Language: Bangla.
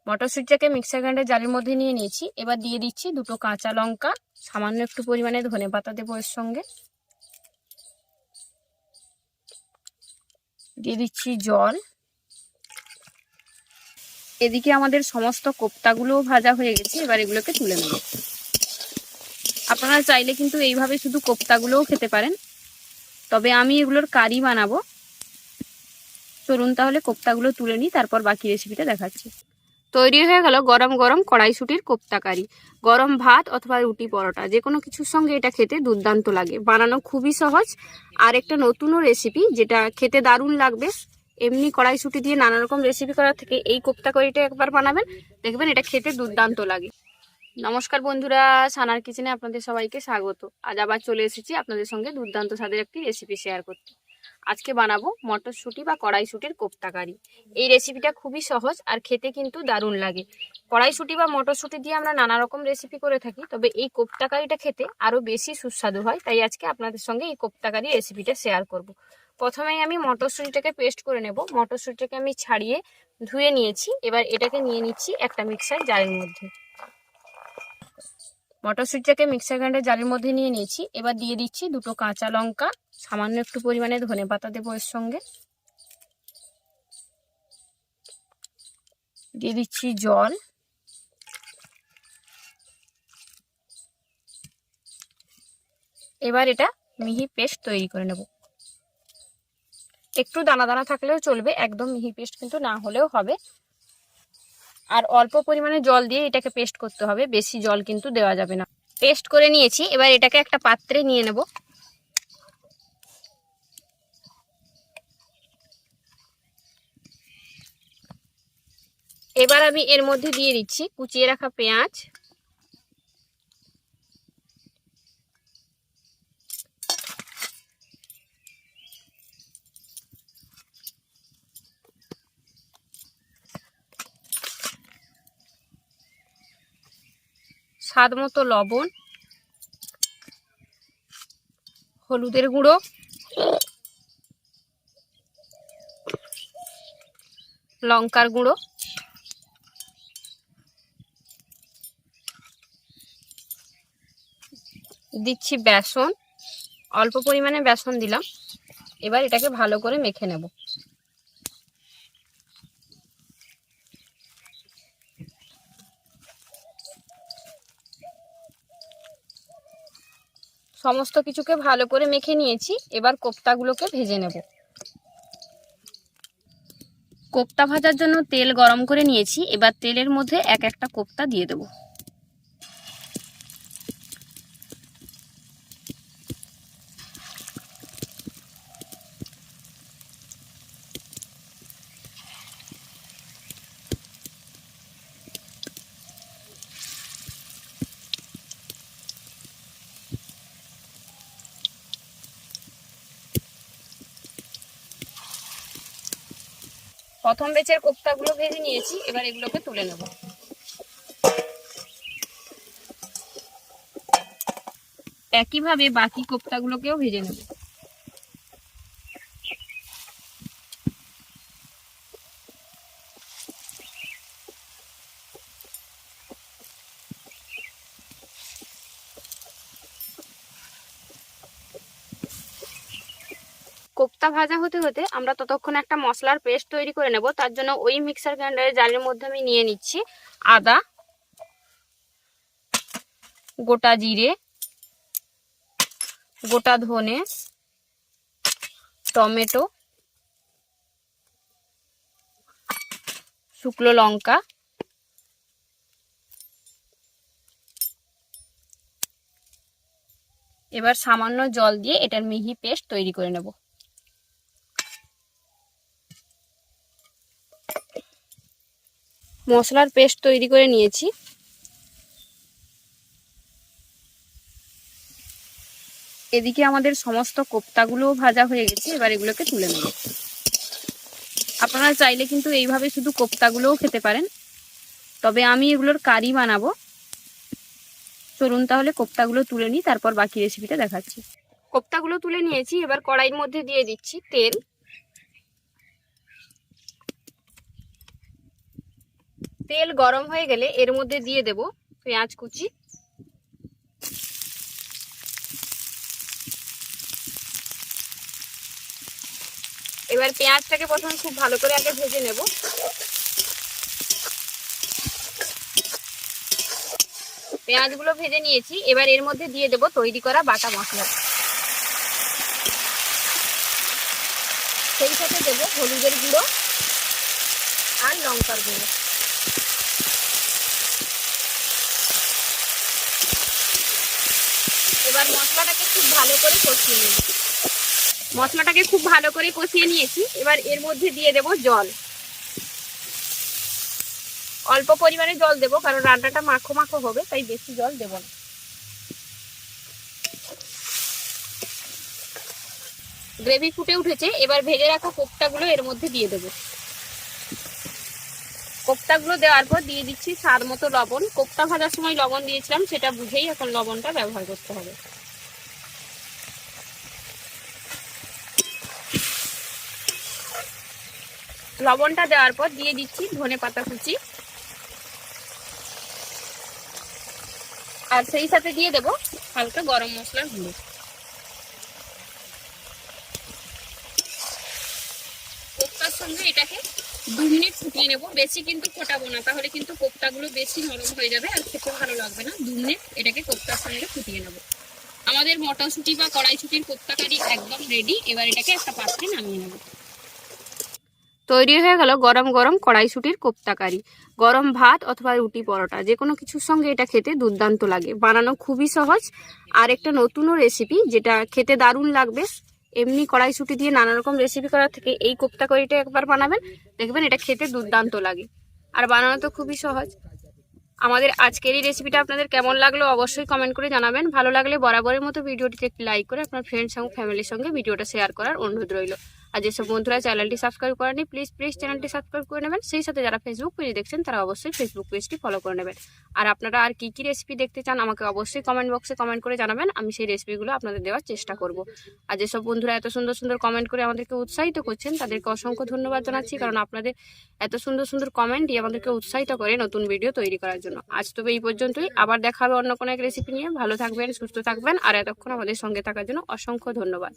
মটরশুঁটিটাকে মিক্সার গ্রাইন্ডার জারের মধ্যে নিয়ে নিয়েছি। এবার দিয়ে দিচ্ছি দুটো কাঁচা লঙ্কা, সামান্য একটু পরিমাণে ধনেপাতা দেবো এর সঙ্গে, দিয়ে দিচ্ছি জল। এদিকে আমাদের সমস্ত কোপ্তাগুলোও ভাজা হয়ে গেছে, এবার এগুলোকে তুলে নেব। আপনারা চাইলে কিন্তু এইভাবে শুধু কোপ্তাগুলোও খেতে পারেন, তবে আমি এগুলোর কারি বানাবো। চলুন তাহলে কোপ্তাগুলো তুলে নিই, তারপর বাকি রেসিপিটা দেখাচ্ছি। তৈরি হয়ে গেল গরম গরম কড়াইশুঁটির কোপ্তা কারি। গরম ভাত অথবা রুটি পরোটা যে কোনো কিছুর সঙ্গে এটা খেতে দুর্দান্ত লাগে। বানানো খুবই সহজ, আর একটা নতুনও রেসিপি যেটা খেতে দারুণ লাগবে। এমনি কড়াইশুঁটি দিয়ে নানা রকম রেসিপি করার থেকে এই কোপ্তা কারিটা একবার বানাবেন, দেখবেন এটা খেতে দুর্দান্ত লাগে। নমস্কার বন্ধুরা, সানার কিচেনে আপনাদের সবাইকে স্বাগত। আজ আবার চলে এসেছি আপনাদের সঙ্গে দুর্দান্ত স্বাদের একটি রেসিপি শেয়ার করতে। আজকে বানাবো মটরশুঁটি বা কড়াইশুঁটির কোপ্তা কারি। এই রেসিপিটা খুবই সহজ আর খেতে কিন্তু দারুণ লাগে। কড়াইশুঁটি বা মটরশুঁটি দিয়ে আমরা নানা রকম রেসিপি করে থাকি, তবে এই কোপ্তা কারিটা খেতে আরও বেশি সুস্বাদু হয়। তাই আজকে আপনাদের সঙ্গে এই কোপ্তা কারি রেসিপিটা শেয়ার করব। প্রথমেই আমি মটরশুঁটিটাকে পেস্ট করে নেব। মটরশুঁটিটাকে আমি ছাড়িয়ে ধুয়ে নিয়েছি। এবার এটাকে নিয়ে নিচ্ছি একটা মিক্সার জারের মধ্যে। মটরশুঁটিটাকে মিক্সার গ্রাইন্ডার জারের মধ্যে নিয়ে নিয়েছি। এবার দিয়ে দিচ্ছি দুটো কাঁচা লঙ্কা, সামান্য একটু পরিমাণে ধনেপাতা দেবো এর সঙ্গে, দিয়ে দিচ্ছি জল। এবার এটা মিহি পেস্ট তৈরি করে নেব। একটু দানা দানা থাকলেও চলবে, একদম মিহি পেস্ট কিন্তু না হলেও হবে। আর অল্প পরিমাণে জল দিয়ে এটাকে পেস্ট করতে হবে, বেশি জল কিন্তু দেওয়া যাবে না। পেস্ট করে নিয়েছি, এবার এটাকে একটা পাত্রে নিয়ে নেব। এবার আমি এর মধ্যে দিয়ে দিচ্ছি কুচিয়ে রাখা পেঁয়াজ, স্বাদ মতো লবণ, হলুদের গুঁড়ো, লঙ্কার গুঁড়ো, দিচ্ছি বেসন, অল্প পরিমাণে বেসন দিলাম। এবার এটাকে ভালো করে মেখে নেব। সমস্ত কিছুকে ভালো করে মেখে নিয়েছি। এবার কোপ্তাগুলোকে ভেজে নেব। কোপ্তা ভাজার জন্য তেল গরম করে নিয়েছি। এবার তেলের মধ্যে এক একটা কোপ্তা দিয়ে দেব। প্রথম ব্যাচের কোপ্তাগুলো ভেজে নিয়েছি, এবার এগুলোকে তুলে নেব। একইভাবে বাকি কোপ্তাগুলোকেও ভেজে নেব। কোপ্তা ভাজা হতে হতে আমরা ততক্ষণ একটা মশলার পেস্ট তৈরি করে নেব। তার জন্য ওই মিক্সার গ্রাইন্ডারের জারের মধ্যে আমি নিয়ে নিচ্ছি আদা, গোটা জিরে, গোটা ধনে, টমেটো, শুকনো লঙ্কা, এবার সামান্য জল দিয়ে এটার মিহি পেস্ট তৈরি করে নেব। মশলার পেস্ট তৈরি করে নিয়েছি। এদিকে আমাদের সমস্ত কোপ্তাগুলোও ভাজা হয়ে গেছে। এবার এগুলোকে তুলে নেব। আপনারা চাইলে কিন্তু এইভাবে শুধু কোপ্তাগুলোও খেতে পারেন, তবে আমি এগুলোর কারি বানাবো। চলুন তাহলে কোপ্তাগুলো তুলে নিই, তারপর বাকি রেসিপিটা দেখাচ্ছি। কোপ্তাগুলো তুলে নিয়েছি। এবার কড়াইয়ের মধ্যে দিয়ে দিচ্ছি তেল, তেল গরম হয়ে গেলে এর মধ্যে দিয়ে দেব পেঁয়াজ কুচি, এবার পেঁয়াজটাকে প্রথমে খুব ভালো করে আগে ভেজে নেব। পেঁয়াজগুলো ভেজে নিয়েছি, এবার এর মধ্যে দিয়ে দেব তৈরি করা বাটা মশলা, সেই সাথে দেব হলুদের গুঁড়ো আর লঙ্কার গুঁড়ো। এবার মশলাটাকে খুব ভালো করে কষিয়ে নেব। মশলাটাকে খুব ভালো করে কষিয়ে নিয়েছি, এবার এর মধ্যে দিয়ে দেব জল। অল্প পরিমাণে জল দেব, কারণ রান্নাটা মাখো মাখো হবে, তাই বেশি জল দেব না। গ্রেভি ফুটে উঠেছে, এবার ভেজে রাখা কোপ্তাগুলো এর মধ্যে দিয়ে দেব। কোপ্তাগুলো দেওয়ার পর দিয়ে দিচ্ছি স্বাদ মতো লবণ। কোপ্তা ভাজার সময় লবণ দিয়েছিলাম, সেটা বুঝেই এখন লবণটা ব্যবহার করতে হবে। লবণটা দেওয়ার পর দিয়ে দিচ্ছি ধনেপাতা কুচি, আর সেই সাথে দিয়ে দেব হালকা গরম মশলার গুঁড়ো। কোপ্তার সঙ্গে এটাকে 2 মিনিট ফুটিয়ে নেব। বেশি কিন্তু ফোটাবো না, তাহলে কিন্তু কোপ্তাগুলো বেশি নরম হয়ে যাবে আর খেতে ভালো লাগবে না। 2 মিনিট এটাকে কোপ্তার সঙ্গে ফুটিয়ে নেব। আমাদের মটরশুঁটি বা কড়াইশুঁটির কোপ্তা কারি একদম রেডি। এবার এটাকে একটা পাত্রে নামিয়ে নেব। তৈরি হয়ে গেল গরম গরম কড়াইশুঁটির কোপ্তা কারি। গরম ভাত অথবা রুটি পরোটা যে কোনো কিছুর সঙ্গে এটা খেতে দুর্দান্ত লাগে। বানানো খুবই সহজ, আর একটা নতুনও রেসিপি যেটা খেতে দারুণ লাগবে। এমনি কড়াইশুঁটি দিয়ে নানা রকম রেসিপি করার থেকে এই কোপ্তা কারিটা একবার বানাবেন, দেখবেন এটা খেতে দুর্দান্ত লাগে, আর বানানো তো খুবই সহজ। আমাদের আজকের এই রেসিপিটা আপনাদের কেমন লাগলো অবশ্যই কমেন্ট করে জানাবেন। ভালো লাগলে বরাবরের মতো ভিডিওটিতে একটি লাইক করে আপনার ফ্রেন্ডস এবং ফ্যামিলির সঙ্গে ভিডিওটা শেয়ার করার অনুরোধ রইল। আর যেসব বন্ধুরা চ্যানেলটি সাবস্ক্রাইব করেনি, প্লিজ চ্যানেলটি সাবস্ক্রাইব করে নেবেন। সেই সাথে যারা ফেসবুক পেজে দেখছেন তারা অবশ্যই ফেসবুক পেজটি ফলো করে নেবেন। আর আপনারা আর কি রেসিপি দেখতে চান আমাকে অবশ্যই কমেন্ট বক্সে কমেন্ট করে জানাবেন, আমি সেই রেসিপিগুলো আপনাদের দেওয়ার চেষ্টা করব। আর যেসব বন্ধুরা এত সুন্দর সুন্দর কমেন্ট করে আমাদেরকে উৎসাহিত করছেন তাদেরকে অসংখ্য ধন্যবাদ জানাচ্ছি, কারণ আপনাদের এত সুন্দর সুন্দর কমেন্টই আমাদেরকে উৎসাহিত করে নতুন ভিডিও তৈরি করার জন্য। আজ তবে এই পর্যন্তই, আবার দেখা হবে অন্য কোনো এক রেসিপি নিয়ে। ভালো থাকবেন, সুস্থ থাকবেন, আর এতক্ষণ আমাদের সঙ্গে থাকার জন্য অসংখ্য ধন্যবাদ।